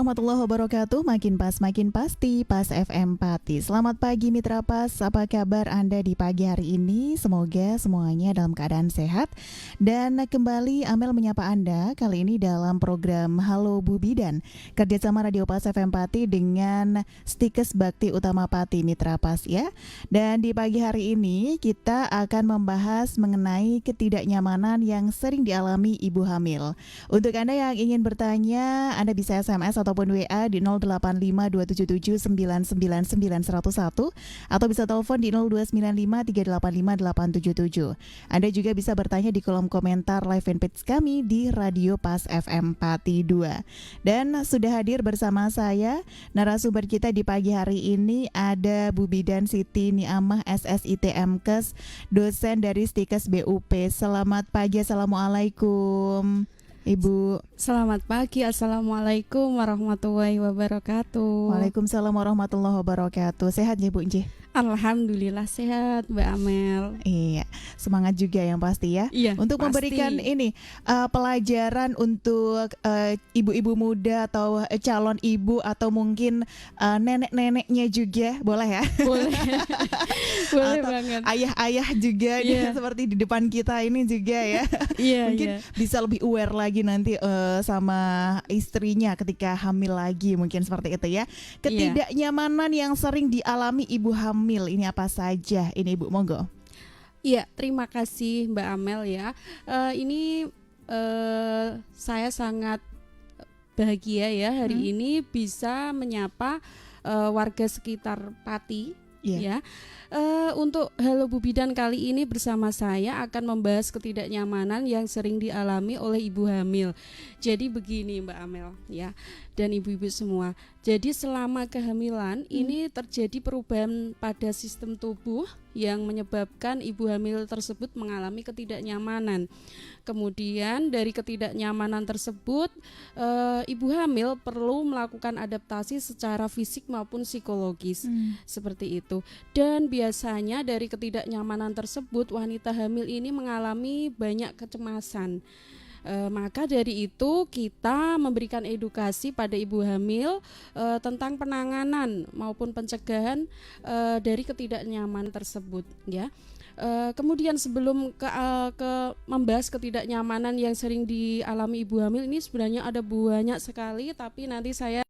warahmatullahi wabarakatuh. Makin pas, makin pasti, Pas FM Pati. Selamat pagi Mitra Pas, apa kabar Anda di pagi hari ini? Semoga semuanya dalam keadaan sehat. Dan kembali Amel menyapa Anda kali ini dalam program Halo Bu Bidan, kerjasama Radio Pas FM Pati dengan Stikes Bakti Utama Pati Mitra Pas ya. Dan di pagi hari ini kita akan membahas mengenai ketidaknyamanan yang sering dialami ibu hamil. Untuk Anda yang ingin bertanya, Anda bisa SMS ataupun WA di 085277999101 atau bisa telepon di 0295385877. Anda juga bisa bertanya di kolom komentar live fanpage kami di Radio Pas FM Pati 2. Dan sudah hadir bersama saya narasumber kita di pagi hari ini ada Bu Bidan Siti Niamah SSITMkes, dosen dari Stikes BUP. Selamat pagi, Assalamualaikum Ibu. Selamat pagi, Assalamualaikum warahmatullahi wabarakatuh. Waalaikumsalam warahmatullahi wabarakatuh. Sehat ya Bu Nji? Alhamdulillah sehat Mbak Amel. Iya, semangat juga yang pasti ya. Iya, untuk pasti. memberikan ini pelajaran untuk ibu-ibu muda atau calon ibu atau mungkin nenek-neneknya juga boleh ya? Boleh. Boleh atau banget. Ayah-ayah juga gitu, seperti di depan kita ini juga ya. Mungkin bisa lebih aware lagi nanti sama istrinya ketika hamil lagi, mungkin seperti itu ya. Ketidaknyamanan yang sering dialami ibu hamil ini apa saja? Ini Ibu, monggo. Iya, terima kasih Mbak Amel ya. Ini saya sangat bahagia ya hari ini bisa menyapa warga sekitar Pati. Ya, untuk Halo Bu Bidan kali ini bersama saya akan membahas ketidaknyamanan yang sering dialami oleh ibu hamil. Jadi begini Mbak Amel ya, dan ibu-ibu semua. Jadi selama kehamilan ini terjadi perubahan pada sistem tubuh yang menyebabkan ibu hamil tersebut mengalami ketidaknyamanan. Kemudian dari ketidaknyamanan tersebut ibu hamil perlu melakukan adaptasi secara fisik maupun psikologis seperti itu. Dan biasanya dari ketidaknyamanan tersebut wanita hamil ini mengalami banyak kecemasan. Maka dari itu kita memberikan edukasi pada ibu hamil tentang penanganan maupun pencegahan dari ketidaknyamanan tersebut ya. Kemudian sebelum ke membahas ketidaknyamanan yang sering dialami ibu hamil ini sebenarnya ada banyak sekali, tapi nanti saya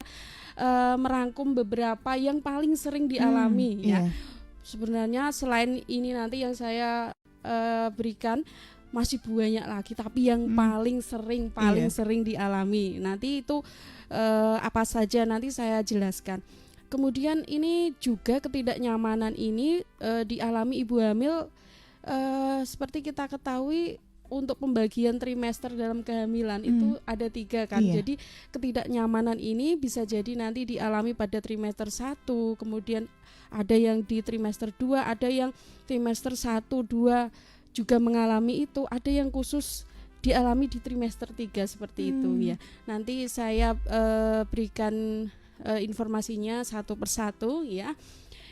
merangkum beberapa yang paling sering dialami ya. Sebenarnya selain ini nanti yang saya berikan masih banyak lagi, tapi yang paling sering dialami nanti itu apa saja nanti saya jelaskan. Kemudian ini juga ketidaknyamanan ini dialami ibu hamil seperti kita ketahui untuk pembagian trimester dalam kehamilan itu ada 3 kan. Jadi ketidaknyamanan ini bisa jadi nanti dialami pada trimester 1, kemudian ada yang di trimester 2, ada yang trimester 1, 2 juga mengalami itu, ada yang khusus dialami di trimester 3 seperti itu ya. Nanti saya berikan informasinya satu persatu ya.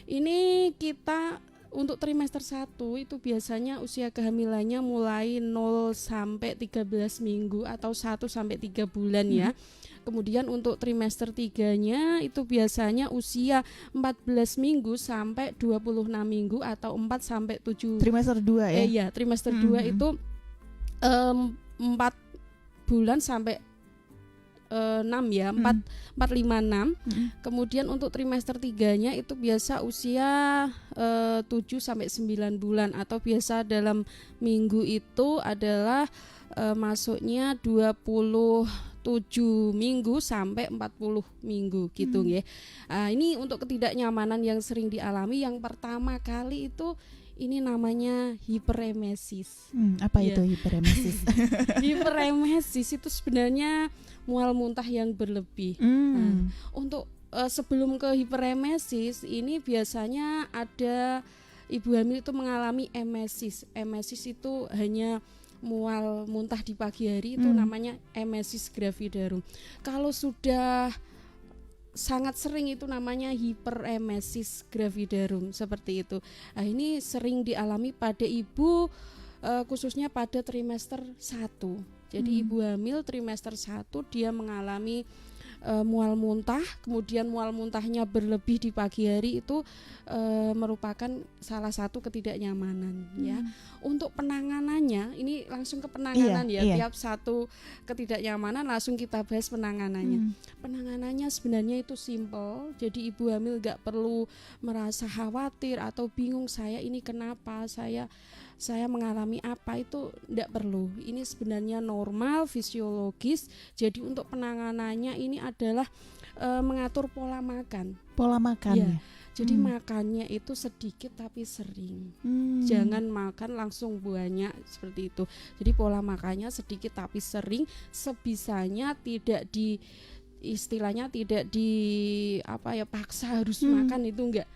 Ini kita untuk trimester 1 itu biasanya usia kehamilannya mulai 0 sampai 13 minggu atau 1 sampai 3 bulan ya. Kemudian untuk trimester 3-nya itu biasanya usia 14 minggu sampai 26 minggu atau 4 sampai 7. Trimester 2 ya? Iya, trimester 2 itu 4 bulan sampai 6 ya, 4, 5, 6. Kemudian untuk trimester 3-nya itu biasa usia 7 sampai 9 bulan atau biasa dalam minggu itu adalah masuknya 27 minggu sampai 40 minggu gitu ya. Ini untuk ketidaknyamanan yang sering dialami. Yang pertama kali itu ini namanya hiperemesis. Apa itu hiperemesis? Hiperemesis itu sebenarnya mual muntah yang berlebih. Untuk sebelum ke hiperemesis ini biasanya ada ibu hamil itu mengalami emesis. Emesis itu hanya mual muntah di pagi hari, itu namanya emesis gravidarum. Kalau sudah sangat sering itu namanya hiperemesis gravidarum seperti itu. Nah, ini sering dialami pada ibu khususnya pada trimester 1. Jadi ibu hamil trimester 1 dia mengalami mual muntah, kemudian mual muntahnya berlebih di pagi hari itu merupakan salah satu ketidaknyamanan ya. Untuk penanganannya ini langsung ke penanganan tiap satu ketidaknyamanan langsung kita bahas penanganannya. Penanganannya sebenarnya itu simple, jadi ibu hamil gak perlu merasa khawatir atau bingung saya ini kenapa, saya mengalami apa, itu tidak perlu. Ini sebenarnya normal, fisiologis. Jadi untuk penanganannya ini adalah mengatur pola makan. Pola makan ya. Jadi makannya itu sedikit tapi sering. Jangan makan langsung banyak seperti itu. Jadi pola makannya sedikit tapi sering, sebisanya tidak paksa harus makan, itu enggak.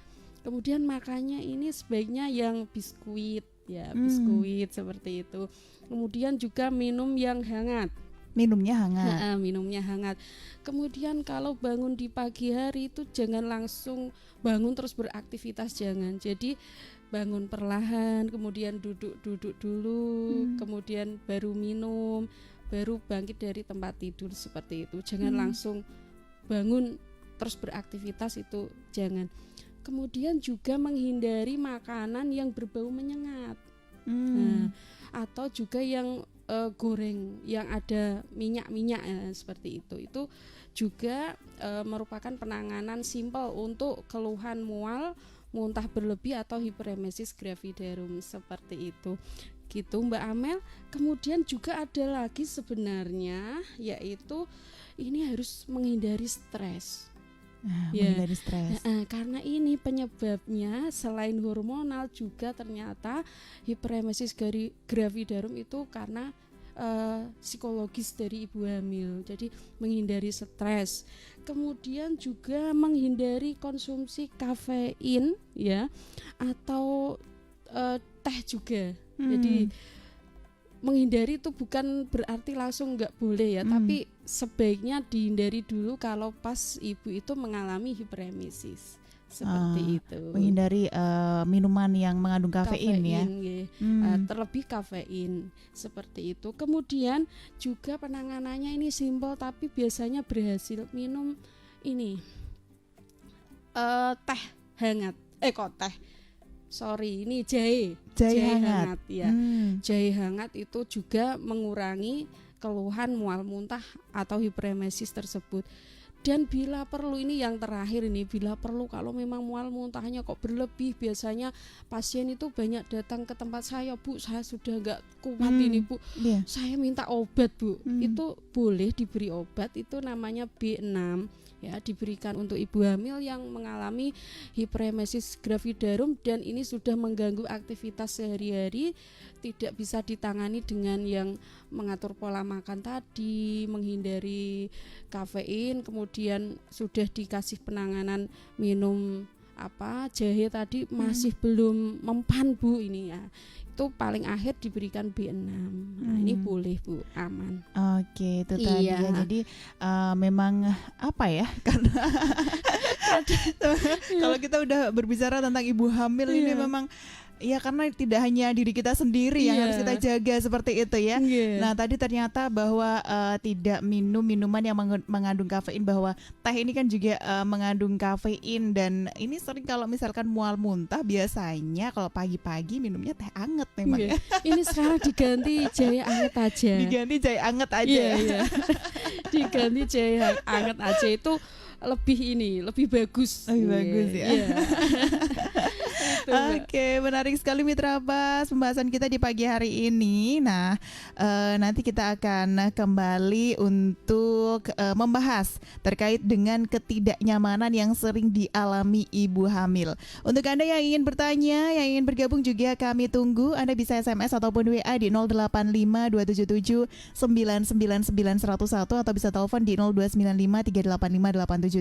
Kemudian makannya ini sebaiknya yang biskuit seperti itu. Kemudian juga minum yang hangat. Minumnya hangat. Kemudian kalau bangun di pagi hari itu jangan langsung bangun terus beraktivitas, jangan. Jadi bangun perlahan, kemudian duduk dulu, kemudian baru minum, baru bangkit dari tempat tidur seperti itu. Jangan langsung bangun terus beraktivitas, itu jangan. Kemudian juga menghindari makanan yang berbau menyengat, atau juga yang goreng, yang ada minyak-minyak seperti itu. Itu juga merupakan penanganan simpel untuk keluhan mual muntah berlebih atau hiperemesis gravidarum seperti itu. Gitu Mbak Amel. Kemudian juga ada lagi sebenarnya, yaitu ini harus menghindari stres. Menghindari stres. Karena ini penyebabnya selain hormonal juga ternyata hiperemesis gravidarum itu karena psikologis dari ibu hamil. Jadi menghindari stres. Kemudian juga menghindari konsumsi kafein ya, atau teh juga. Jadi menghindari itu bukan berarti langsung nggak boleh ya, tapi sebaiknya dihindari dulu kalau pas ibu itu mengalami hiperemesis seperti itu. Menghindari minuman yang mengandung kafein ya. Terlebih kafein seperti itu. Kemudian juga penanganannya ini simpel tapi biasanya berhasil. Minum ini teh hangat. Ini jahe hangat ya. Jahe hangat itu juga mengurangi keluhan mual muntah atau hiperemesis tersebut. Dan bila perlu, ini yang terakhir ini, bila perlu kalau memang mual muntahnya kok berlebih, biasanya pasien itu banyak datang ke tempat saya, Bu, saya sudah nggak kuat ini Bu, saya minta obat Bu. Itu boleh diberi obat, itu namanya B6 ya, diberikan untuk ibu hamil yang mengalami hiperemesis gravidarum dan ini sudah mengganggu aktivitas sehari-hari, tidak bisa ditangani dengan yang mengatur pola makan tadi, menghindari kafein, kemudian sudah dikasih penanganan minum jahe tadi masih belum mempan Bu, ini ya. Itu paling akhir diberikan B6. Nah, ini boleh Bu, aman. Oke, itu tadi ya. Jadi memang karena kalau kita udah berbicara tentang ibu hamil ini memang ya, karena tidak hanya diri kita sendiri yang harus kita jaga seperti itu ya. Nah, tadi ternyata bahwa tidak minum minuman yang mengandung kafein, bahwa teh ini kan juga mengandung kafein, dan ini sering kalau misalkan mual muntah biasanya kalau pagi-pagi minumnya teh anget memang ya. Ini sekarang diganti jahe anget aja. Diganti jahe anget aja. Diganti jahe anget aja, itu lebih bagus. Lebih bagus ya. Oke, menarik sekali Mitra Bas pembahasan kita di pagi hari ini. Nah, nanti kita akan kembali untuk membahas terkait dengan ketidaknyamanan yang sering dialami ibu hamil. Untuk Anda yang ingin bertanya, yang ingin bergabung juga kami tunggu. Anda bisa SMS ataupun WA di 085277999101 atau bisa telepon di 02953858877,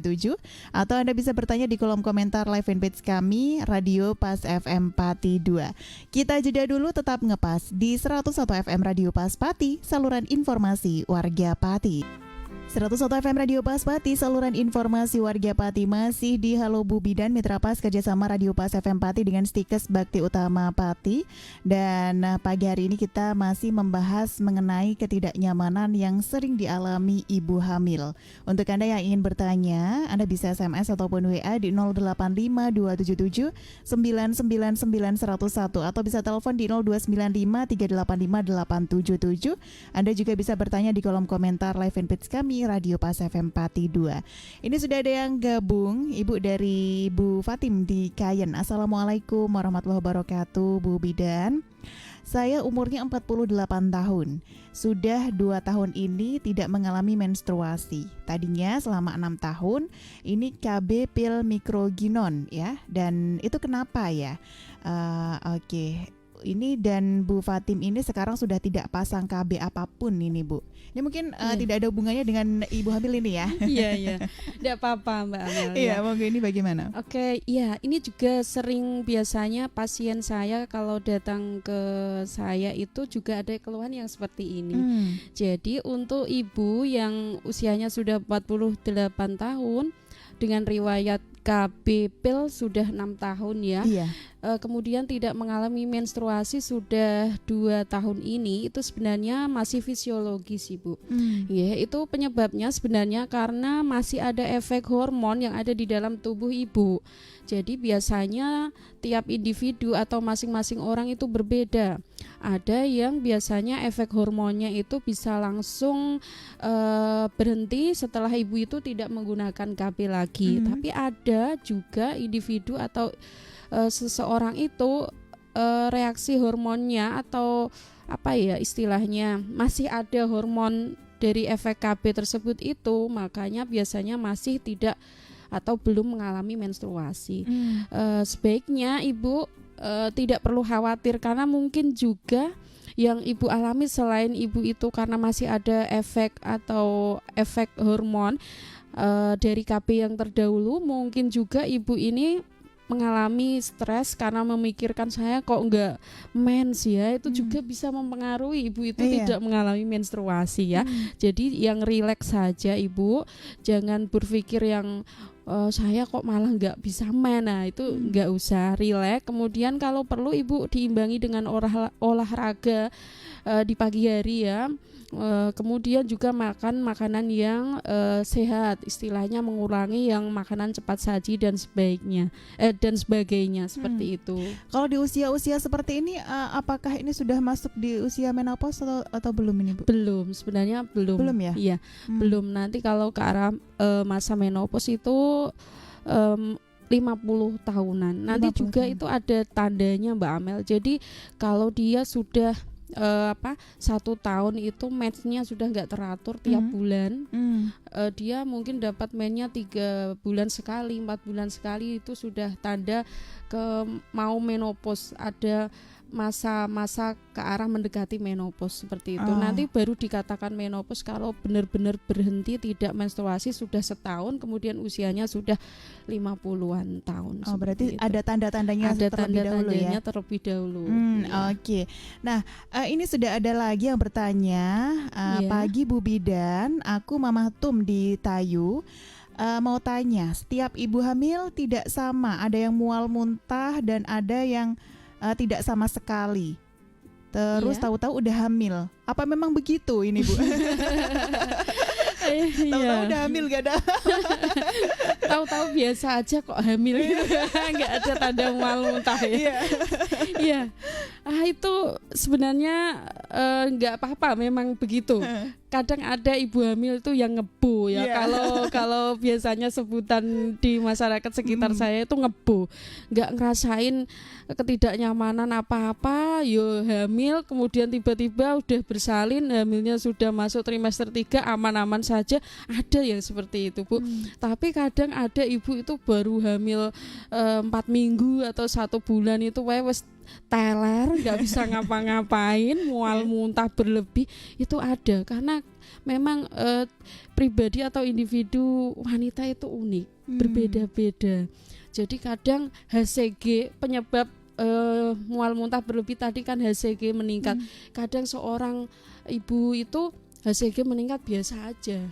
atau Anda bisa bertanya di kolom komentar live fanpage kami Radio Pas FM Pati 2. Kita jeda dulu, tetap ngepas di 101 FM Radio Pas Pati, saluran informasi warga Pati. 101 FM Radio Pas Pati, saluran informasi warga Pati masih di Halo Bu Bidan, Mitra Pas kerjasama Radio Pas FM Pati dengan Stikes Bakti Utama Pati. Dan pagi hari ini kita masih membahas mengenai ketidaknyamanan yang sering dialami ibu hamil. Untuk Anda yang ingin bertanya, Anda bisa SMS ataupun WA di 085277 999101 atau bisa telepon di 0295 385 877. Anda juga bisa bertanya di kolom komentar live fanpage kami Radio Pas FM Pati 2. Ini sudah ada yang gabung, Ibu dari Bu Fatim di Kayen. Assalamualaikum warahmatullahi wabarakatuh, Bu Bidan. Saya umurnya 48 tahun. Sudah 2 tahun ini tidak mengalami menstruasi. Tadinya selama 6 tahun ini KB pil mikroginon ya. Dan itu kenapa ya? Oke. Ini dan Bu Fatim ini sekarang sudah tidak pasang KB apapun ini Bu. Ini mungkin tidak ada hubungannya dengan ibu hamil ini ya. Iya. Tidak apa-apa Mbak Amel. Iya, monggo ini bagaimana? Oke, iya ini juga sering biasanya pasien saya kalau datang ke saya itu juga ada keluhan yang seperti ini. Jadi untuk ibu yang usianya sudah 48 tahun dengan riwayat KB pil sudah 6 tahun ya. Iya. Kemudian tidak mengalami menstruasi sudah 2 tahun ini, itu sebenarnya masih fisiologis Ibu. Ya, itu penyebabnya sebenarnya karena masih ada efek hormon yang ada di dalam tubuh ibu. Jadi biasanya tiap individu atau masing-masing orang itu berbeda. Ada yang biasanya efek hormonnya itu bisa langsung berhenti setelah ibu itu tidak menggunakan KB lagi. Tapi ada juga individu atau seseorang itu reaksi hormonnya atau apa ya istilahnya masih ada hormon dari efek KB tersebut itu, makanya biasanya masih tidak atau belum mengalami menstruasi. Sebaiknya ibu tidak perlu khawatir karena mungkin juga yang ibu alami selain ibu itu karena masih ada efek atau efek hormon dari KB yang terdahulu, mungkin juga ibu ini mengalami stres karena memikirkan saya kok enggak mens ya, itu juga bisa mempengaruhi ibu itu tidak mengalami menstruasi ya. Jadi yang rileks saja ibu, jangan berpikir yang saya kok malah enggak bisa men. Nah itu enggak usah, rileks. Kemudian kalau perlu ibu diimbangi dengan olahraga di pagi hari ya. Kemudian juga makan makanan yang sehat, istilahnya mengurangi yang makanan cepat saji dan sebagainya seperti itu. Kalau di usia-usia seperti ini, apakah ini sudah masuk di usia menopause atau belum ini Bu? Belum, sebenarnya belum. Belum ya? Iya, belum. Nanti kalau ke arah masa menopause itu 50 tahunan. Nanti 50 juga tahun. itu ada tandanya Mbak Amel. Jadi kalau dia sudah 1 tahun itu mensnya sudah nggak teratur tiap bulan, dia mungkin dapat mensnya 3 bulan sekali, 4 bulan sekali, itu sudah tanda mau menopause, ada masa-masa ke arah mendekati menopause seperti itu. Nanti baru dikatakan menopause kalau benar-benar berhenti tidak menstruasi sudah setahun, kemudian usianya sudah 50-an tahun. Berarti itu. ada tanda-tandanya ada terlebih dahulu ya? terlebih dahulu. Oke. Nah, ini sudah ada lagi yang bertanya. Pagi Bu Bidan, aku Mama Tum di Tayu. Mau tanya, setiap ibu hamil tidak sama, ada yang mual muntah dan ada yang tidak sama sekali. Terus tahu-tahu udah hamil. Apa memang begitu ini Bu? Tahu-tahu udah hamil gak ada. Tahu-tahu biasa aja kok hamil gitu. Nggak ada tanda mual muntah ya. Iya. Itu sebenarnya nggak apa-apa, memang begitu. Kadang ada ibu hamil itu yang ngebu ya. Kalau biasanya sebutan di masyarakat sekitar saya itu ngebu. Nggak ngerasain ketidaknyamanan apa-apa, yo hamil, kemudian tiba-tiba udah bersalin, hamilnya sudah masuk trimester 3, aman-aman saja. Ada yang seperti itu Bu. Tapi kadang ada ibu itu baru hamil 4 minggu atau 1 bulan itu wes teler, nggak bisa ngapa-ngapain, mual muntah berlebih, itu ada. Karena memang pribadi atau individu wanita itu unik, berbeda-beda. Jadi kadang HCG penyebab mual muntah berlebih tadi kan HCG meningkat. Kadang seorang ibu itu HCG meningkat biasa aja,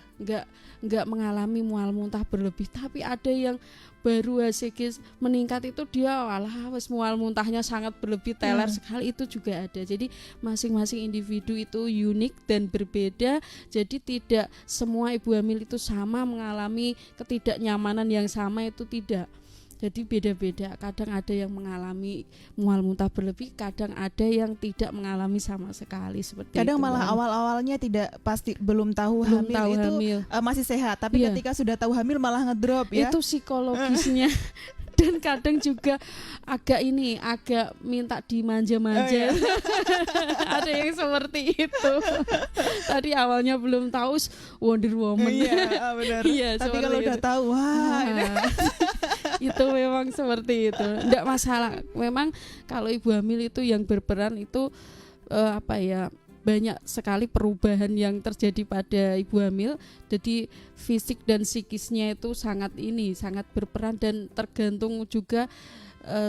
nggak mengalami mual muntah berlebih. Tapi ada yang baru HCG meningkat itu dia wes mual muntahnya sangat berlebih, teler sekali, itu juga ada. Jadi masing-masing individu itu unik dan berbeda. Jadi tidak semua ibu hamil itu sama mengalami ketidaknyamanan yang sama, itu tidak. Jadi beda-beda, kadang ada yang mengalami mual muntah berlebih, kadang ada yang tidak mengalami sama sekali, seperti kadang itu. Malah awal-awalnya tidak pasti, belum tahu hamil. Masih sehat, tapi ketika sudah tahu hamil malah ngedrop ya. Itu psikologisnya. Dan kadang juga agak minta dimanja-manja. Ada yang seperti itu. Tadi awalnya belum tahu Wonder Woman. Iya, benar. Iya, tapi kalau udah tahu, wah. Itu memang seperti itu. Enggak masalah. Memang kalau ibu hamil itu yang berperan itu banyak sekali perubahan yang terjadi pada ibu hamil. Jadi fisik dan psikisnya itu sangat berperan, dan tergantung juga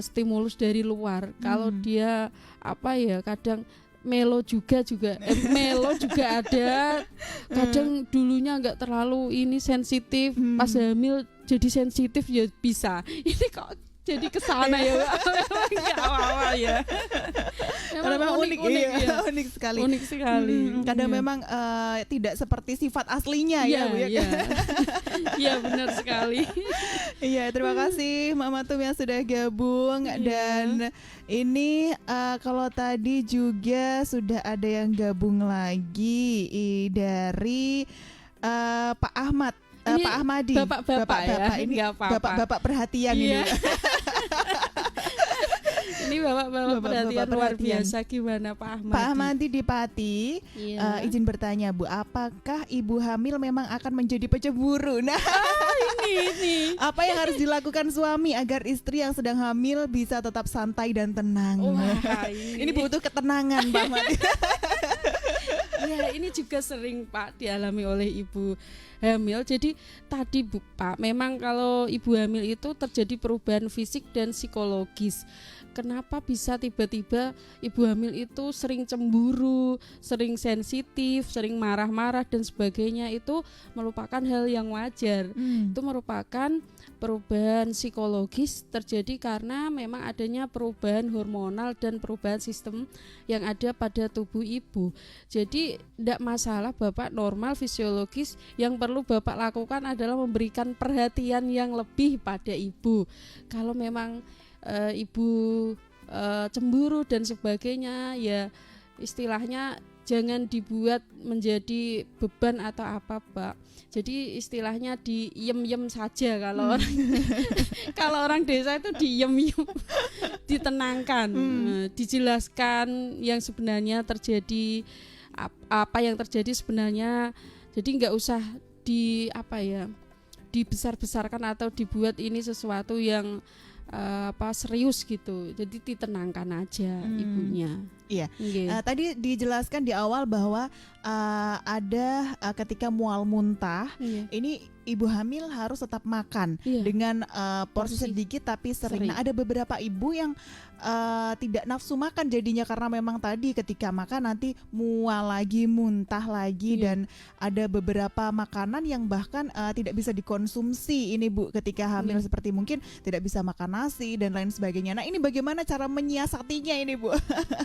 stimulus dari luar. Kalau dia kadang melo juga ada. Kadang dulunya enggak terlalu sensitif, pas hamil jadi sensitif ya bisa. Ini kok jadi kesana ya, nggak apa-apa ya. Memang unik ya. Unik sekali. Kadang memang tidak seperti sifat aslinya ya, Bu ya. Iya benar sekali. Iya, terima kasih Mama Tum yang sudah gabung. Dan ini kalau tadi juga sudah ada yang gabung lagi dari Pak Ahmad. Pak Ahmadi, bapak ya, ini bapak perhatian iya. Ini. Ini bapak perhatian luar biasa. Gimana Pak Ahmadi? Pak Ahmadi di Pati, izin bertanya Bu, apakah ibu hamil memang akan menjadi pecemburu? Nah, ini apa yang harus dilakukan suami agar istri yang sedang hamil bisa tetap santai dan tenang? Ini butuh ketenangan Pak Ahmadi. Ya, ini juga sering Pak dialami oleh ibu hamil. Jadi tadi Pak, memang kalau ibu hamil itu terjadi perubahan fisik dan psikologis. Kenapa bisa tiba-tiba ibu hamil itu sering cemburu, sering sensitif, sering marah-marah dan sebagainya? Itu merupakan hal yang wajar. Itu merupakan perubahan psikologis terjadi karena memang adanya perubahan hormonal dan perubahan sistem yang ada pada tubuh ibu. Jadi tidak masalah Bapak, normal, fisiologis. Yang perlu Bapak lakukan adalah memberikan perhatian yang lebih pada ibu. Kalau memang ibu cemburu dan sebagainya, ya istilahnya jangan dibuat menjadi beban atau apa Pak. Jadi istilahnya diem-yem saja kalau orang kalau orang desa itu diem-yem, ditenangkan, dijelaskan yang sebenarnya terjadi, apa yang terjadi sebenarnya. Jadi nggak usah dibesar-besarkan atau dibuat ini sesuatu yang serius gitu. Jadi ditenangkan aja ibunya. Iya. Tadi dijelaskan di awal bahwa ada ketika mual muntah, ini ibu hamil harus tetap makan dengan porsi sedikit tapi sering. Nah, ada beberapa ibu yang tidak nafsu makan jadinya karena memang tadi ketika makan nanti mual lagi, muntah lagi, dan ada beberapa makanan yang bahkan tidak bisa dikonsumsi ini Bu ketika hamil, seperti mungkin tidak bisa makan nasi dan lain sebagainya. Nah, ini bagaimana cara menyiasatinya ini Bu?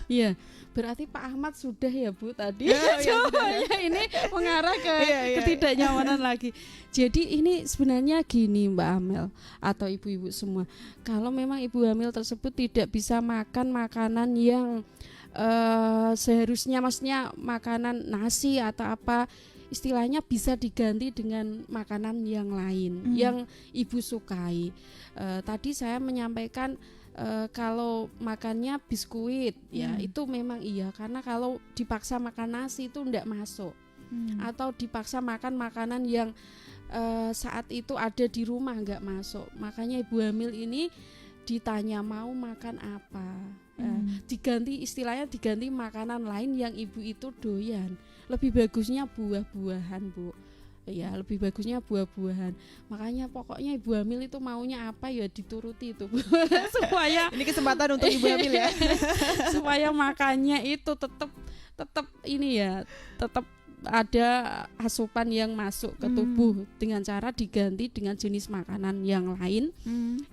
Iya, berarti Pak Ahmad sudah ya Bu tadi. Coba ya ini mengarah ke ketidaknyamanan lagi. Jadi ini sebenarnya gini Mbak Amel atau ibu-ibu semua, kalau memang ibu hamil tersebut tidak bisa makan makanan yang seharusnya, maksudnya makanan nasi atau apa, istilahnya bisa diganti dengan makanan yang lain yang ibu sukai. Tadi saya menyampaikan kalau makannya biskuit ya itu memang iya, karena kalau dipaksa makan nasi itu enggak masuk. Atau dipaksa makan makanan yang saat itu ada di rumah enggak masuk. Makanya ibu hamil ini ditanya mau makan apa, diganti, istilahnya diganti makanan lain yang ibu itu doyan. Lebih bagusnya buah-buahan Bu. Ya, lebih bagusnya buah-buahan. Makanya pokoknya ibu hamil itu maunya apa ya dituruti itu supaya ini kesempatan untuk ibu hamil ya. Supaya makannya itu tetap ini ya, tetap ada asupan yang masuk ke tubuh dengan cara diganti dengan jenis makanan yang lain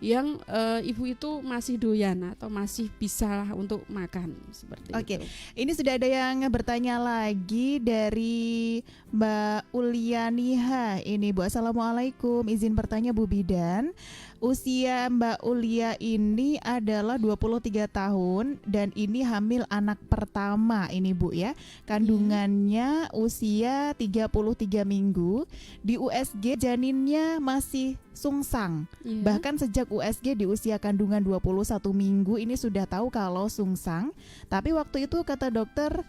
yang ibu itu masih doyan atau masih bisa lah untuk makan seperti Oke, itu. ini sudah ada yang bertanya lagi dari Mbak Ulianiha. Ini Bu, Assalamualaikum. Izin bertanya Bu Bidan, usia Mbak Ulia ini adalah 23 tahun dan ini hamil anak pertama ini Bu ya. Kandungannya usia 33 minggu. Di USG janinnya masih sungsang. Bahkan sejak USG di usia kandungan 21 minggu ini sudah tahu kalau sungsang. Tapi waktu itu kata dokter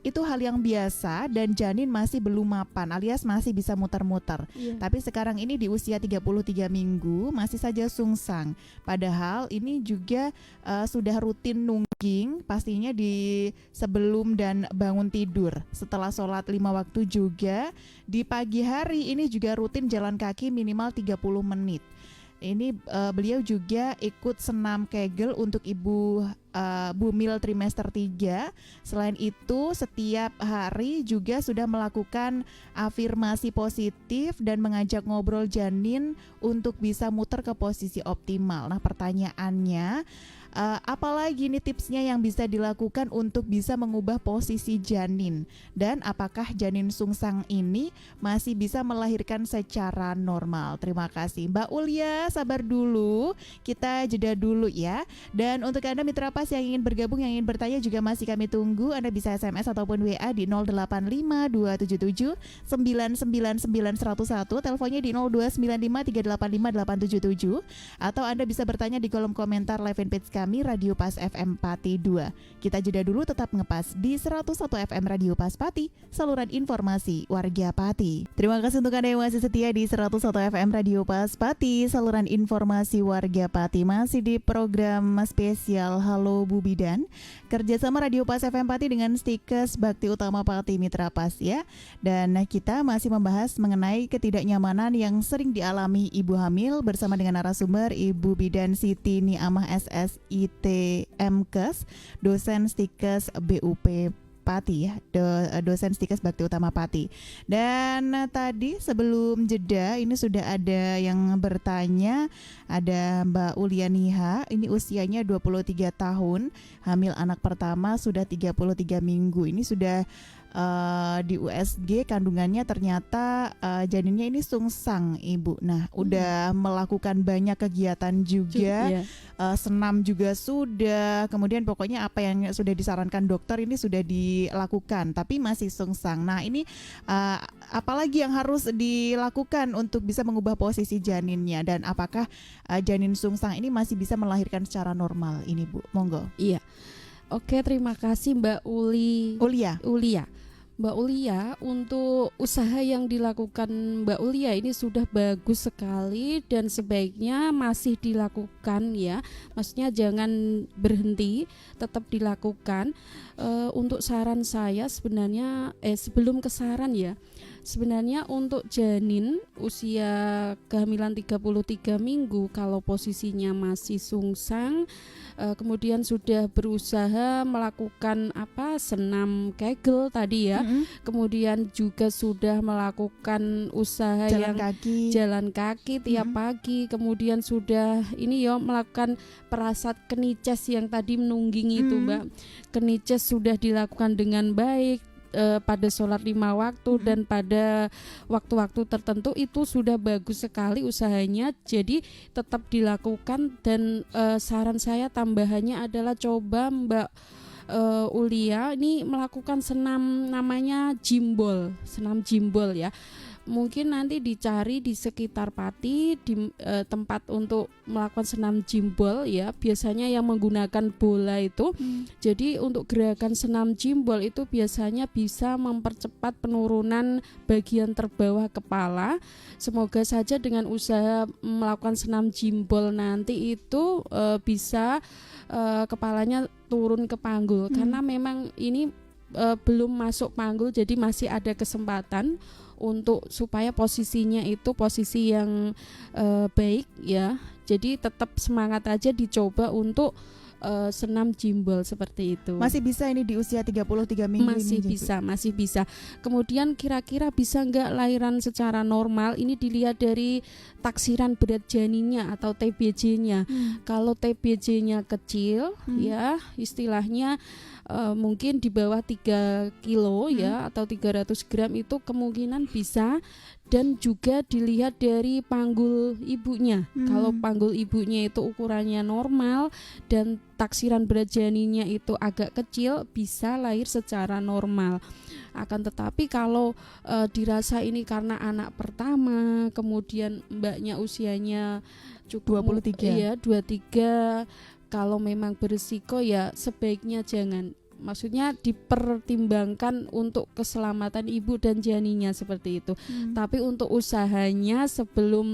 itu hal yang biasa dan janin masih belum mapan alias masih bisa muter-muter. Tapi sekarang ini di usia 33 minggu masih saja sungsang. Padahal ini juga sudah rutin nungging pastinya di sebelum dan bangun tidur. Setelah sholat 5 waktu juga di pagi hari ini juga rutin jalan kaki minimal 30 menit. Ini beliau juga ikut senam Kegel untuk ibu bumil trimester 3. Selain itu setiap hari juga sudah melakukan afirmasi positif dan mengajak ngobrol janin untuk bisa muter ke posisi optimal. Nah pertanyaannya, apalagi nih tipsnya yang bisa dilakukan untuk bisa mengubah posisi janin, dan apakah janin sungsang ini masih bisa melahirkan secara normal? Terima kasih Mbak Ulia, sabar dulu, kita jeda dulu ya. Dan untuk Anda mitra pas yang ingin bergabung, yang ingin bertanya juga masih kami tunggu. Anda bisa SMS ataupun WA di 085277999101, teleponnya di 02953858777, atau Anda bisa bertanya di kolom komentar live fanpage kami Radio Pas FM Pati 2. Kita jeda dulu, tetap ngepas di 101 FM Radio Pas Pati, saluran informasi warga Pati. Terima kasih untuk Anda yang masih setia di 101 FM Radio Pas Pati, saluran informasi warga Pati. Masih di program spesial Halo Bu Bidan, kerjasama Radio Pas FM Pati dengan Stikes Bakti Utama Pati Mitra Pas ya. Dan kita masih membahas mengenai ketidaknyamanan yang sering dialami ibu hamil bersama dengan narasumber Ibu Bidan Siti Niamah SSIT MKes, dosen Stikes BUP Pati ya, dosen Stikes Bakti Utama Pati. Dan tadi sebelum jeda ini sudah ada yang bertanya, ada Mbak Ulianiha, ini usianya 23 tahun, hamil anak pertama sudah 33 minggu. Ini sudah di USG kandungannya ternyata janinnya ini sungsang Ibu. Nah udah melakukan banyak kegiatan juga, senam juga sudah, kemudian pokoknya apa yang sudah disarankan dokter ini sudah dilakukan, tapi masih sungsang. Nah ini apalagi yang harus dilakukan untuk bisa mengubah posisi janinnya, dan apakah janin sungsang ini masih bisa melahirkan secara normal ini Bu? Monggo. Iya. Oke, terima kasih Mbak Ulia. Mbak Ulia, untuk usaha yang dilakukan Mbak Ulia ini sudah bagus sekali dan sebaiknya masih dilakukan ya. Maksudnya jangan berhenti, tetap dilakukan. Untuk saran saya sebenarnya sebelum ke saran ya. Sebenarnya untuk janin usia kehamilan 33 minggu kalau posisinya masih sungsang, kemudian sudah berusaha melakukan senam Kegel tadi ya, kemudian juga sudah melakukan usaha jalan kaki tiap pagi, kemudian sudah melakukan perasat kenices yang tadi menungging itu Mbak. Kenices sudah dilakukan dengan baik pada sholat 5 waktu dan pada waktu-waktu tertentu, itu sudah bagus sekali usahanya. Jadi tetap dilakukan, dan saran saya tambahannya adalah coba Mbak Ulia ini melakukan senam namanya senam jimbol ya. Mungkin nanti dicari di sekitar Pati di tempat untuk melakukan senam jimbol ya, biasanya yang menggunakan bola itu. Jadi untuk gerakan senam jimbol itu biasanya bisa mempercepat penurunan bagian terbawah kepala. Semoga saja dengan usaha melakukan senam jimbol nanti itu bisa kepalanya turun ke panggul, karena memang ini belum masuk panggul, jadi masih ada kesempatan untuk supaya posisinya itu posisi yang baik ya. Jadi tetap semangat aja, dicoba untuk senam jimbol seperti itu. Masih bisa ini di usia 33 minggu Masih ini, masih bisa. Kemudian kira-kira bisa nggak lahiran secara normal? Ini dilihat dari taksiran berat janinnya atau TBJ-nya. Kalau TBJ-nya kecil, ya istilahnya mungkin di bawah 3 kilo ya atau 300 gram itu kemungkinan bisa. Dan juga dilihat dari panggul ibunya. Kalau panggul ibunya itu ukurannya normal dan taksiran berat janinnya itu agak kecil, bisa lahir secara normal. Akan tetapi kalau dirasa ini karena anak pertama, kemudian mbaknya usianya cukup 23. Iya, 23. Kalau memang berisiko ya sebaiknya jangan. Maksudnya dipertimbangkan untuk keselamatan ibu dan janinnya seperti itu. Tapi untuk usahanya sebelum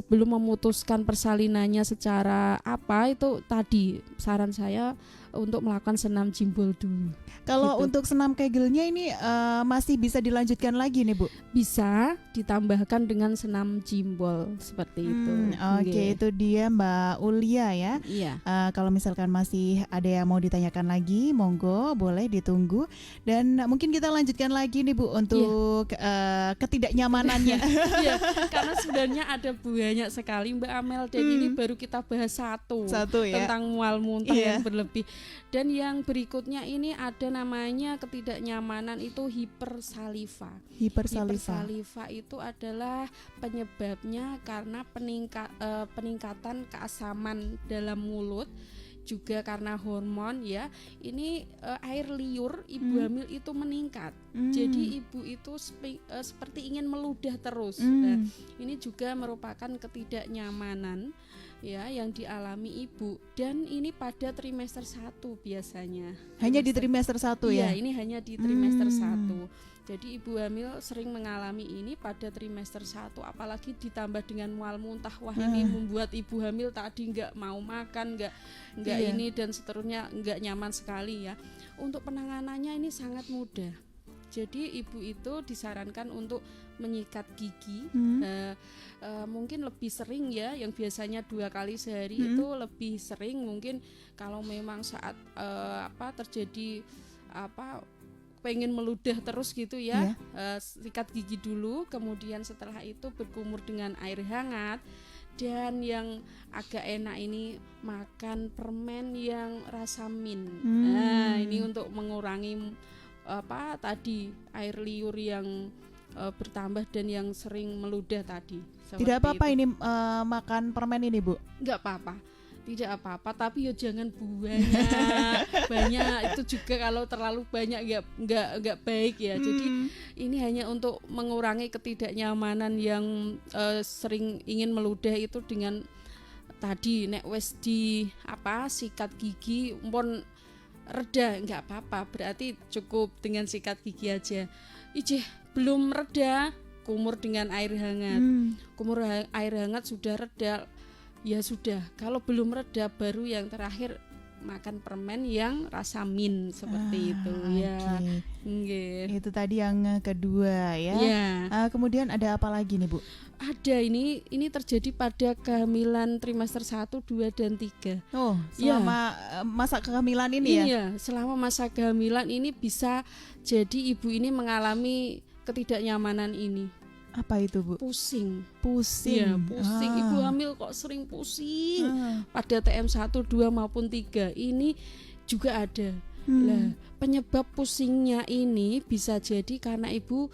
memutuskan persalinannya secara apa itu tadi saran saya untuk melakukan senam jimbol dulu. Kalau gitu. untuk senam kegelnya ini masih bisa dilanjutkan lagi nih Bu? Bisa ditambahkan dengan senam jimbol seperti itu. Oke, itu dia Mbak Ulia ya. Iya. Kalau misalkan masih ada yang mau ditanyakan lagi, monggo boleh ditunggu. Dan mungkin kita lanjutkan lagi nih Bu untuk ketidaknyamanannya. Iya, karena sebenarnya ada banyak sekali Mbak Amel dan ini baru kita bahas satu ya. tentang mual muntah yang berlebih. Dan yang berikutnya ini ada namanya ketidaknyamanan itu hipersaliva. Hipersaliva itu adalah penyebabnya karena peningkatan keasaman dalam mulut, juga karena hormon ya. Ini air liur ibu hamil itu meningkat. Jadi ibu itu seperti ingin meludah terus. Nah, ini juga merupakan ketidaknyamanan ya yang dialami ibu, dan ini pada trimester 1 biasanya. Hanya di trimester 1 ya? Iya, ini hanya di trimester 1. Jadi ibu hamil sering mengalami ini pada trimester 1, apalagi ditambah dengan mual muntah. Wah, ini membuat ibu hamil tadi nggak mau makan, nggak ini dan seterusnya, nggak nyaman sekali ya. Untuk penanganannya ini sangat mudah. Jadi ibu itu disarankan untuk menyikat gigi, mungkin lebih sering ya, yang biasanya 2 kali sehari itu lebih sering. Mungkin kalau memang saat terjadi pengen meludah terus gitu ya, sikat gigi dulu, kemudian setelah itu berkumur dengan air hangat. Dan yang agak enak ini makan permen yang rasa mint. Nah, ini untuk mengurangi tadi air liur yang bertambah dan yang sering meludah tadi. Tidak apa-apa ini makan permen ini Bu? Enggak apa-apa, tidak apa-apa, tapi ya jangan banyak itu juga, kalau terlalu banyak enggak baik ya. Jadi ini hanya untuk mengurangi ketidaknyamanan yang sering ingin meludah itu dengan tadi nek wes di sikat gigi pun reda enggak apa-apa, berarti cukup dengan sikat gigi aja. Belum reda, kumur dengan air hangat. Kumur air hangat sudah reda, ya sudah. Kalau belum reda, baru yang terakhir makan permen yang rasa mint seperti itu ya. Itu tadi yang kedua ya. Kemudian ada apa lagi nih Bu? Ada, ini terjadi pada kehamilan trimester 1, 2 dan 3. Oh, selama masa kehamilan ini ya? Iya, selama masa kehamilan ini bisa jadi ibu ini mengalami ketidaknyamanan ini. Apa itu Bu? Pusing. Pusing. Ya, pusing. Ibu hamil kok sering pusing. Pada TM1, 2 maupun 3 ini juga ada. Nah, penyebab pusingnya ini bisa jadi karena ibu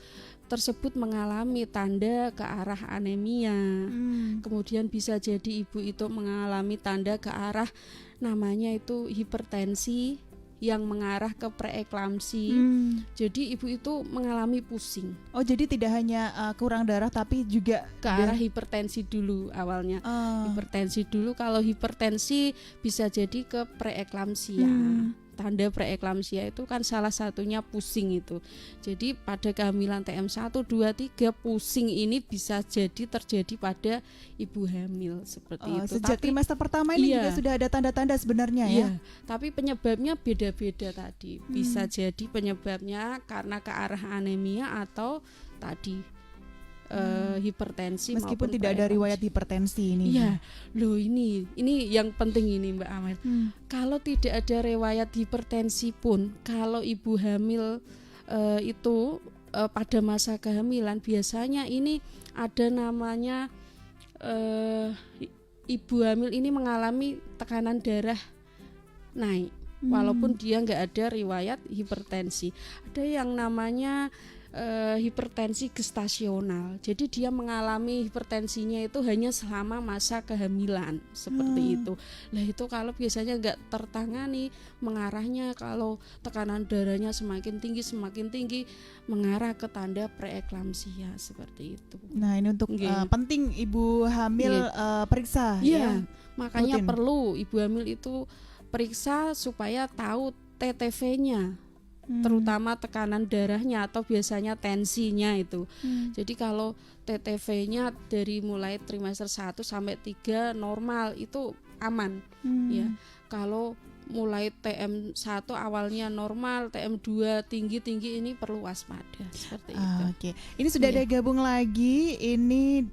tersebut mengalami tanda ke arah anemia. Kemudian bisa jadi ibu itu mengalami tanda ke arah namanya itu hipertensi yang mengarah ke preeklamsi. Jadi ibu itu mengalami pusing. Oh, jadi tidak hanya kurang darah tapi juga ke arah hipertensi dulu awalnya. Hipertensi dulu, kalau hipertensi bisa jadi ke preeklamsia. Tanda preeklamsia itu kan salah satunya pusing itu. Jadi pada kehamilan TM1, 2, 3 pusing ini bisa jadi terjadi pada ibu hamil seperti itu. Sejak trimester pertama ini juga sudah ada tanda-tanda sebenarnya ya. Tapi penyebabnya beda-beda tadi. Bisa jadi penyebabnya karena ke arah anemia atau tadi hipertensi meskipun maupun tidak ada preeklamsi. riwayat hipertensi ini. Iya, loh ini yang penting ini Mbak Amel. Kalau tidak ada riwayat hipertensi pun, kalau ibu hamil itu pada masa kehamilan biasanya ini ada namanya ibu hamil ini mengalami tekanan darah naik, walaupun dia nggak ada riwayat hipertensi. Ada yang namanya hipertensi gestasional. Jadi dia mengalami hipertensinya itu hanya selama masa kehamilan seperti itu. Nah itu kalau biasanya nggak tertangani, mengarahnya kalau tekanan darahnya semakin tinggi mengarah ke tanda preeklamsia seperti itu. Nah ini untuk penting ibu hamil periksa. Iya, makanya rutin. perlu ibu hamil itu periksa supaya tahu TTV-nya. Terutama tekanan darahnya atau biasanya tensinya itu. Jadi kalau TTV-nya dari mulai trimester 1 sampai 3 normal itu aman ya. Kalau mulai TM1 awalnya normal, TM2 tinggi ini perlu waspada seperti itu. Oke. Ini sudah ada gabung lagi. Ini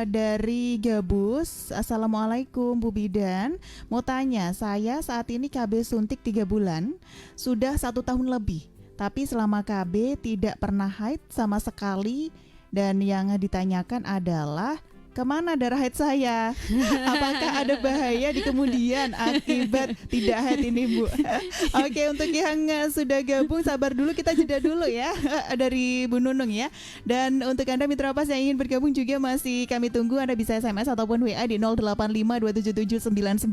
dari Gabus. Assalamualaikum Bu Bidan. Mau tanya, saya saat ini KB suntik 3 bulan, sudah 1 tahun lebih. Tapi selama KB tidak pernah haid sama sekali. Dan yang ditanyakan adalah kemana darah haid saya? Apakah ada bahaya di kemudian akibat tidak haid ini Bu? Oke, untuk yang sudah gabung sabar dulu, kita jeda dulu ya dari Bu Nunung ya. Dan untuk Anda Mitra Pas yang ingin bergabung juga masih kami tunggu. Anda bisa SMS ataupun WA di 085277999101.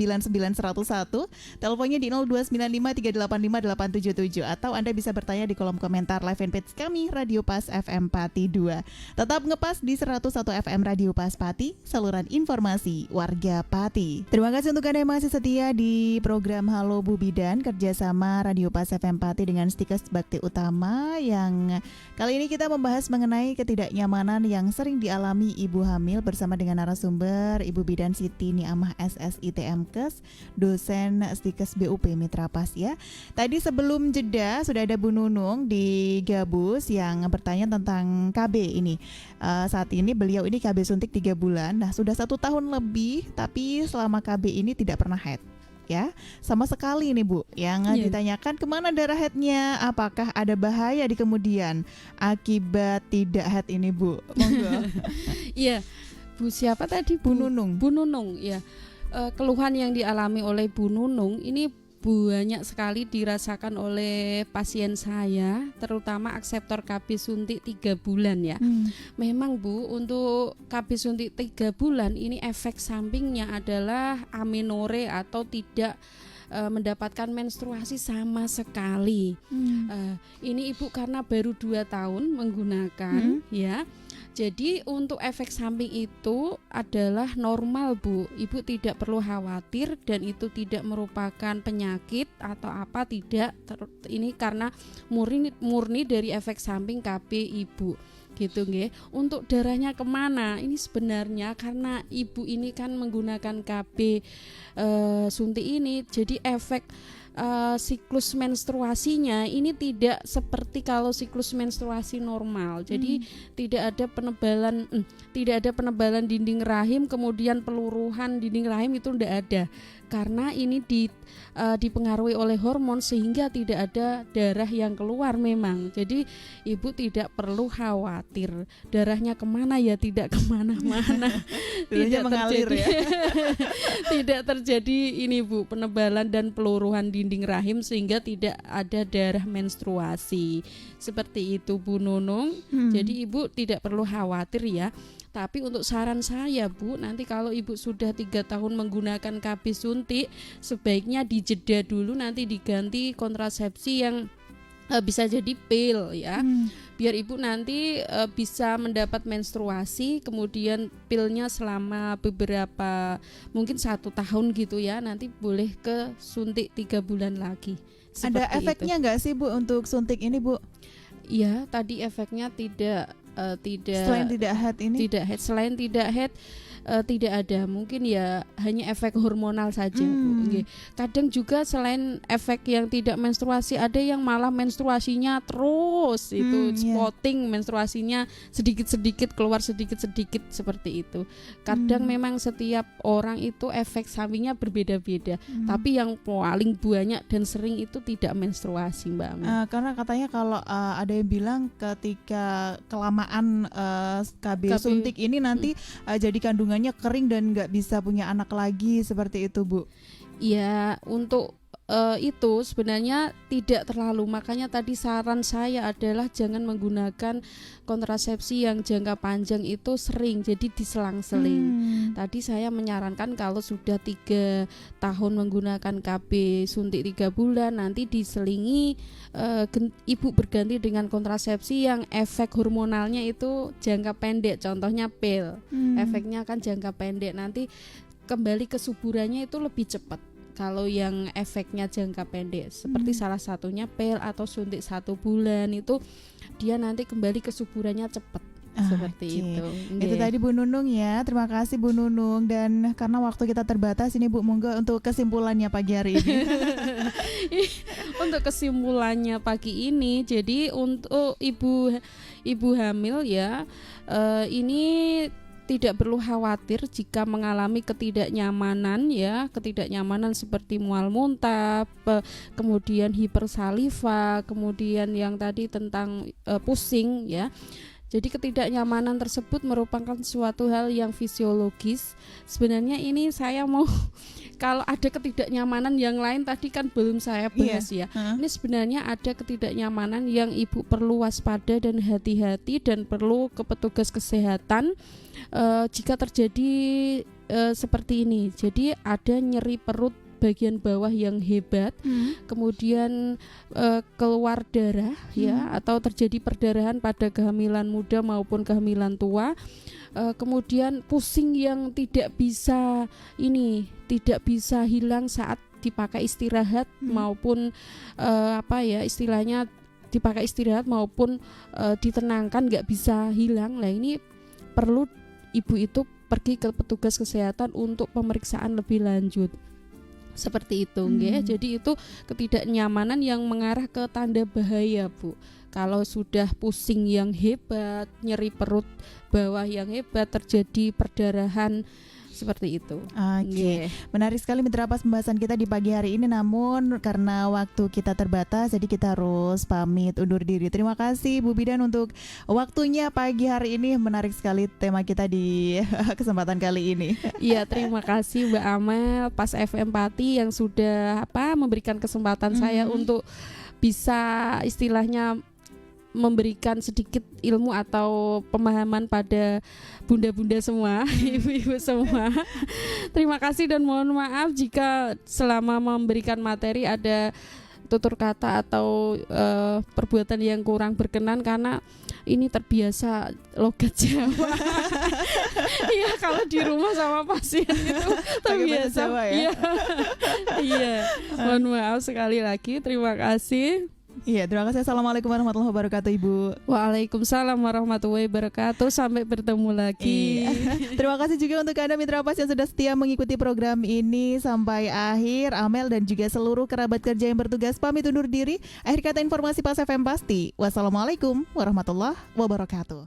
Teleponnya di 0295385877 atau Anda bisa bertanya di kolom komentar live fanpage kami Radio Pas FM Pati 2. Tetap ngepas di 101 FM Radio Pas Pati, saluran informasi warga Pati. Terima kasih untuk Anda yang masih setia di program Halo Bu Bidan kerjasama Radio Pas FM Pati dengan Stikes Bakti Utama, yang kali ini kita membahas mengenai ketidaknyamanan yang sering dialami ibu hamil bersama dengan narasumber Ibu Bidan Siti Niamah SSITMKes, dosen Stikes BUP Mitra Pas ya. Tadi sebelum jeda sudah ada Bu Nunung di Gabus yang bertanya tentang KB ini. Saat ini beliau ini KB suntik 3 bulan. Nah sudah 1 tahun lebih, tapi selama KB ini tidak pernah haid ya, sama sekali nih Bu. Yang ditanyakan kemana darah haidnya, apakah ada bahaya di kemudian akibat tidak haid ini Bu? Monggo. Iya, Bu siapa tadi? Bu Nunung. Bu Nunung ya. Keluhan yang dialami oleh Bu Nunung ini banyak sekali dirasakan oleh pasien saya, terutama akseptor KB suntik 3 bulan ya. Memang Bu, untuk KB suntik 3 bulan ini efek sampingnya adalah amenore atau tidak mendapatkan menstruasi sama sekali. Ini Ibu karena baru 2 tahun menggunakan ya. Jadi untuk efek samping itu adalah normal Bu. Ibu tidak perlu khawatir dan itu tidak merupakan penyakit atau apa, tidak. Ini karena murni dari efek samping KB Ibu. Gitu nggih. Untuk darahnya kemana? Ini sebenarnya karena Ibu ini kan menggunakan KB suntik ini, jadi efek siklus menstruasinya ini tidak seperti kalau siklus menstruasi normal. Jadi tidak ada penebalan dinding rahim, kemudian peluruhan dinding rahim itu tidak ada. Karena ini dipengaruhi oleh hormon sehingga tidak ada darah yang keluar memang. Jadi Ibu tidak perlu khawatir darahnya kemana ya, tidak kemana-mana. Tidak mengalir ya. Tidak terjadi ini Bu, penebalan dan peluruhan dinding rahim sehingga tidak ada darah menstruasi. Seperti itu Bu Nunung. Jadi Ibu tidak perlu khawatir ya. Tapi untuk saran saya Bu, nanti kalau Ibu sudah 3 tahun menggunakan KB suntik, sebaiknya dijeda dulu, nanti diganti kontrasepsi yang bisa jadi pil ya. Biar Ibu nanti bisa mendapat menstruasi, kemudian pilnya selama beberapa mungkin 1 tahun gitu ya, nanti boleh ke suntik 3 bulan lagi. Ada efeknya nggak sih Bu untuk suntik ini Bu? Iya, tadi efeknya tidak selain tidak haid ini? Tidak haid, selain tidak haid tidak ada, mungkin ya hanya efek hormonal saja Bu. Nggih. Kadang juga selain efek yang tidak menstruasi, ada yang malah menstruasinya terus itu spotting, menstruasinya sedikit-sedikit keluar sedikit-sedikit seperti itu. Kadang memang setiap orang itu efek sampingnya berbeda-beda, tapi yang paling banyak dan sering itu tidak menstruasi Mbak Amel. Karena katanya kalau ada yang bilang ketika kelamaan KB suntik ini nanti jadi kandungannya kering dan nggak bisa punya anak lagi, seperti itu Bu. Ya, untuk itu sebenarnya tidak terlalu, makanya tadi saran saya adalah jangan menggunakan kontrasepsi yang jangka panjang itu sering, jadi diselang-seling. Tadi saya menyarankan kalau sudah 3 tahun menggunakan KB suntik 3 bulan, nanti diselingi ibu berganti dengan kontrasepsi yang efek hormonalnya itu jangka pendek, contohnya pil. Efeknya kan jangka pendek, nanti kembali kesuburannya itu lebih cepat. Kalau yang efeknya jangka pendek seperti salah satunya pil atau suntik 1 bulan, itu dia nanti kembali kesuburannya cepat. Seperti itu. Itu tadi Bu Nunung ya. Terima kasih Bu Nunung. Dan karena waktu kita terbatas ini Bu, monggo untuk kesimpulannya pagi hari ini. Untuk kesimpulannya pagi ini, jadi untuk ibu hamil ya, ini tidak perlu khawatir jika mengalami ketidaknyamanan ya, ketidaknyamanan seperti mual muntah, kemudian hipersaliva, kemudian yang tadi tentang pusing ya. Jadi ketidaknyamanan tersebut merupakan suatu hal yang fisiologis. Sebenarnya ini saya mau kalau ada ketidaknyamanan yang lain tadi kan belum saya bahas ya. Ini sebenarnya ada ketidaknyamanan yang ibu perlu waspada dan hati-hati dan perlu ke petugas kesehatan jika terjadi seperti ini. Jadi ada nyeri perut bagian bawah yang hebat, kemudian keluar darah ya, atau terjadi perdarahan pada kehamilan muda maupun kehamilan tua, kemudian pusing yang tidak bisa hilang saat dipakai istirahat maupun istilahnya dipakai istirahat maupun ditenangkan, nggak bisa hilang. Nah ini perlu ibu itu pergi ke petugas kesehatan untuk pemeriksaan lebih lanjut. Seperti itu, jadi itu ketidaknyamanan yang mengarah ke tanda bahaya Bu. Kalau sudah pusing yang hebat, nyeri perut bawah yang hebat, terjadi perdarahan seperti itu. Menarik sekali Mitra Pas pembahasan kita di pagi hari ini. Namun karena waktu kita terbatas, jadi kita harus pamit undur diri. Terima kasih Bu Bidan untuk waktunya pagi hari ini. Menarik sekali tema kita di kesempatan kali ini. Iya, terima kasih Mbak Amel, Pas FM Pati yang sudah memberikan kesempatan saya untuk bisa istilahnya memberikan sedikit ilmu atau pemahaman pada bunda-bunda semua, ibu-ibu semua. Terima kasih dan mohon maaf jika selama memberikan materi ada tutur kata atau perbuatan yang kurang berkenan, karena ini terbiasa logat Jawa. Iya, kalau di rumah sama pasien itu terbiasa ya. Iya. Mohon maaf sekali lagi. Terima kasih. Iya, terima kasih. Assalamualaikum warahmatullahi wabarakatuh Ibu. Waalaikumsalam warahmatullahi wabarakatuh. Sampai bertemu lagi. Terima kasih juga untuk Anda Mitra Pas yang sudah setia mengikuti program ini sampai akhir. Amel dan juga seluruh kerabat kerja yang bertugas pamit undur diri. Akhir kata informasi Pas FM Pasti. Wassalamualaikum warahmatullahi wabarakatuh.